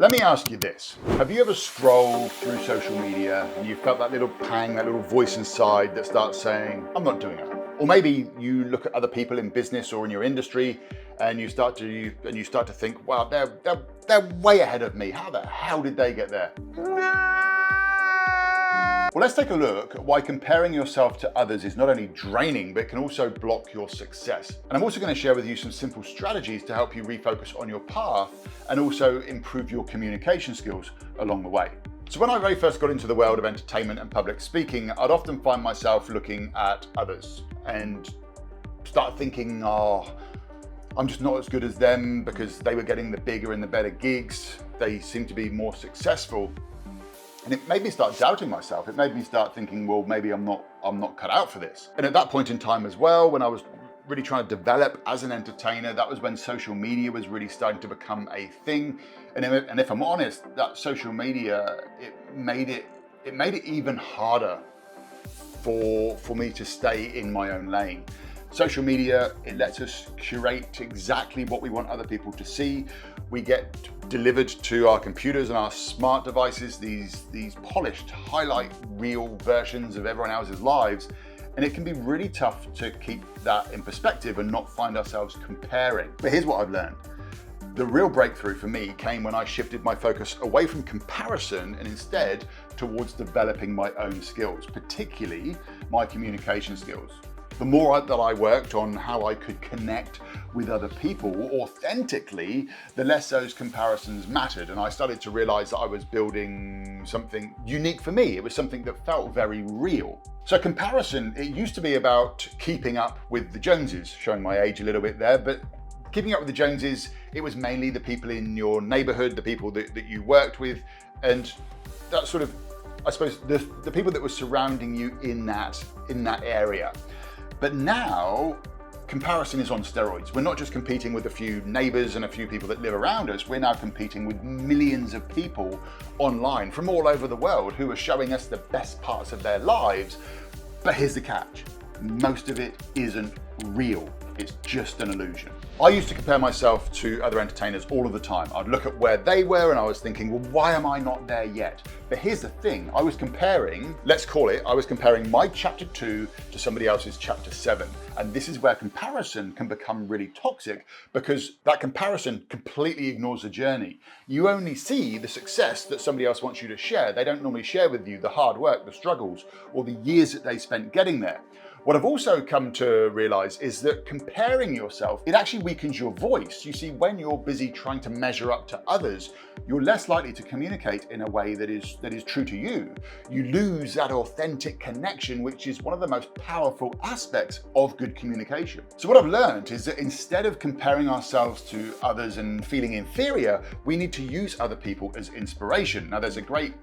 Let me ask you this. Have you ever scrolled through social media and you felt that little pang, that little voice inside that starts saying, I'm not doing it? Or maybe you look at other people in business or in your industry and you start to think, wow, they're way ahead of me. How the hell did they get there? Well, let's take a look at why comparing yourself to others is not only draining, but can also block your success. And I'm also going to share with you some simple strategies to help you refocus on your path and also improve your communication skills along the way. So when I very first got into the world of entertainment and public speaking, I'd often find myself looking at others and start thinking, oh, I'm just not as good as them because they were getting the bigger and the better gigs. They seem to be more successful. And it made me start doubting myself. It made me start thinking, well, maybe I'm not cut out for this. And at that point in time as well, when I was really trying to develop as an entertainer, that was when social media was really starting to become a thing. And if I'm honest, that social media, it made it even harder for me to stay in my own lane. Social media, it lets us curate exactly what we want other people to see. We get delivered to our computers and our smart devices these polished highlight reel versions of everyone else's lives, and it can be really tough to keep that in perspective and not find ourselves comparing. But here's what I've learned. The real breakthrough for me came when I shifted my focus away from comparison and instead towards developing my own skills, particularly my communication skills. The more that I worked on how I could connect with other people authentically, the less those comparisons mattered. And I started to realize that I was building something unique for me. It was something that felt very real. So comparison, it used to be about keeping up with the Joneses, showing my age a little bit there, but keeping up with the Joneses, it was mainly the people in your neighborhood, the people that you worked with, and that sort of, I suppose, the people that were surrounding you in that area. But now, comparison is on steroids. We're not just competing with a few neighbors and a few people that live around us. We're now competing with millions of people online from all over the world who are showing us the best parts of their lives. But here's the catch. Most of it isn't real. It's just an illusion. I used to compare myself to other entertainers all of the time. I'd look at where they were and I was thinking, well, why am I not there yet? But here's the thing, I was comparing my chapter 2 to somebody else's chapter 7. And this is where comparison can become really toxic because that comparison completely ignores the journey. You only see the success that somebody else wants you to share. They don't normally share with you the hard work, the struggles, or the years that they spent getting there. What I've also come to realize is that comparing yourself, it actually weakens your voice. You see, when you're busy trying to measure up to others, you're less likely to communicate in a way that is true to you. You lose that authentic connection, which is one of the most powerful aspects of good communication. So what I've learned is that instead of comparing ourselves to others and feeling inferior, we need to use other people as inspiration. Now, there's a great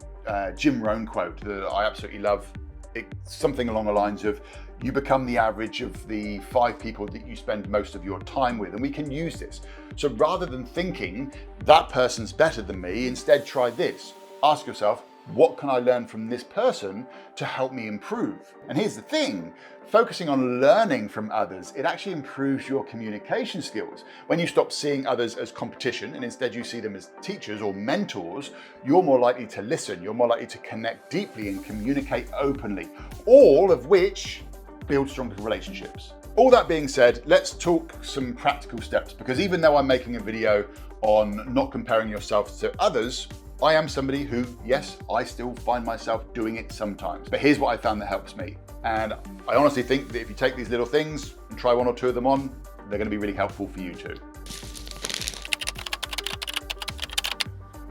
Jim Rohn quote that I absolutely love. It's something along the lines of, you become the average of the 5 people that you spend most of your time with. And we can use this. So rather than thinking that person's better than me, instead try this. Ask yourself, what can I learn from this person to help me improve? And here's the thing, focusing on learning from others, it actually improves your communication skills. When you stop seeing others as competition and instead you see them as teachers or mentors, you're more likely to listen, you're more likely to connect deeply and communicate openly, all of which build stronger relationships. All that being said, let's talk some practical steps, because even though I'm making a video on not comparing yourself to others, I am somebody who, yes, I still find myself doing it sometimes. But here's what I found that helps me. And I honestly think that if you take these little things and try 1 or 2 of them on, they're going to be really helpful for you too.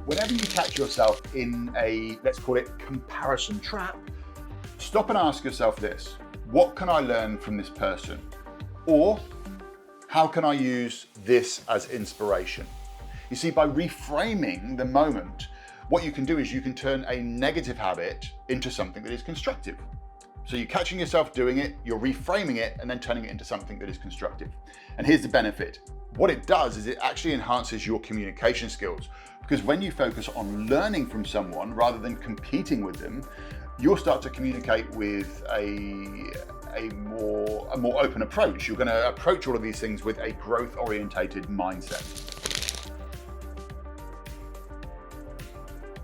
Whenever you catch yourself in a, let's call it, comparison trap, stop and ask yourself this. What can I learn from this person? Or how can I use this as inspiration? You see, by reframing the moment, what you can do is you can turn a negative habit into something that is constructive. So you're catching yourself doing it, you're reframing it, and then turning it into something that is constructive. And here's the benefit. What it does is it actually enhances your communication skills, because when you focus on learning from someone rather than competing with them, you'll start to communicate with a more open approach. You're going to approach all of these things with a growth-orientated mindset.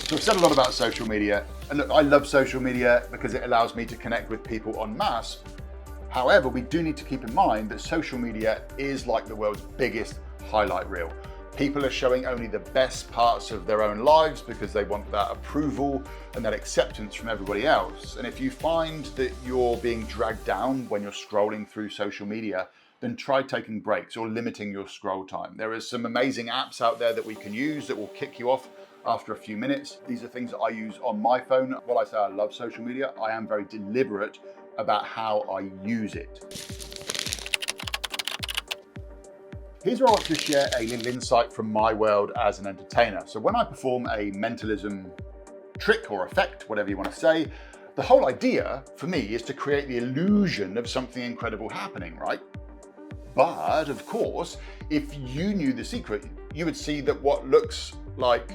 So I've said a lot about social media, and look, I love social media because it allows me to connect with people en masse. However, we do need to keep in mind that social media is like the world's biggest highlight reel. People are showing only the best parts of their own lives because they want that approval and that acceptance from everybody else. And if you find that you're being dragged down when you're scrolling through social media, then try taking breaks or limiting your scroll time. There are some amazing apps out there that we can use that will kick you off after a few minutes. These are things that I use on my phone. While I say I love social media, I am very deliberate about how I use it. Here's where I want to share a little insight from my world as an entertainer. So when I perform a mentalism trick or effect, whatever you want to say, the whole idea for me is to create the illusion of something incredible happening, right? But of course, if you knew the secret, you would see that what looks like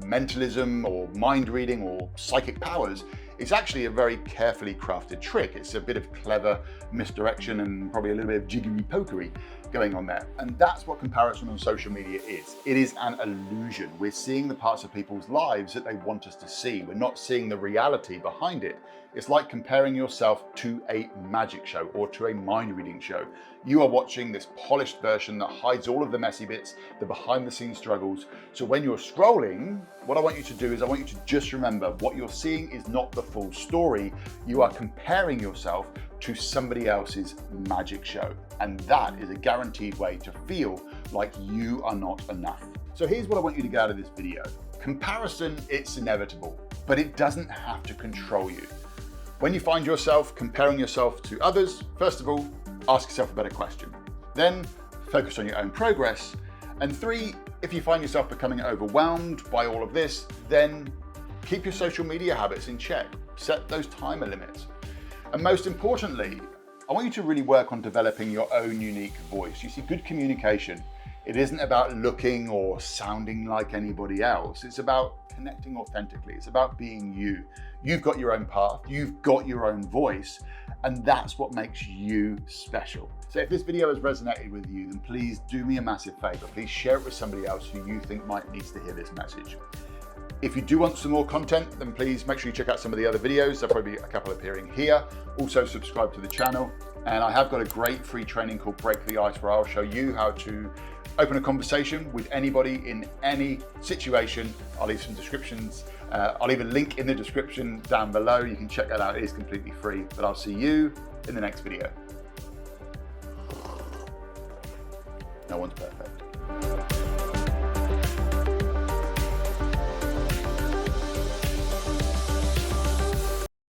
mentalism or mind reading or psychic powers is actually a very carefully crafted trick. It's a bit of clever misdirection and probably a little bit of jiggery pokery going on there. And that's what comparison on social media is. It is an illusion. We're seeing the parts of people's lives that they want us to see. We're not seeing the reality behind it. It's like comparing yourself to a magic show or to a mind reading show. You are watching this polished version that hides all of the messy bits, the behind the scenes struggles. So when you're scrolling, what I want you to do is I want you to just remember what you're seeing is not the full story. You are comparing yourself to somebody else's magic show. And that is a guaranteed way to feel like you are not enough. So here's what I want you to get out of this video. Comparison, it's inevitable, but it doesn't have to control you. When you find yourself comparing yourself to others, first of all, ask yourself a better question. Then focus on your own progress. And 3, if you find yourself becoming overwhelmed by all of this, then keep your social media habits in check. Set those timer limits. And most importantly, I want you to really work on developing your own unique voice. You see, good communication, it isn't about looking or sounding like anybody else. It's about connecting authentically. It's about being you. You've got your own path, you've got your own voice, and that's what makes you special. So if this video has resonated with you, then please do me a massive favor. Please share it with somebody else who you think might need to hear this message. If you do want some more content, then please make sure you check out some of the other videos. There'll probably be a couple appearing here. Also subscribe to the channel. And I have got a great free training called Break the Ice, where I'll show you how to open a conversation with anybody in any situation. I'll leave some descriptions. I'll leave a link in the description down below. You can check that out. It is completely free. But I'll see you in the next video. No one's perfect.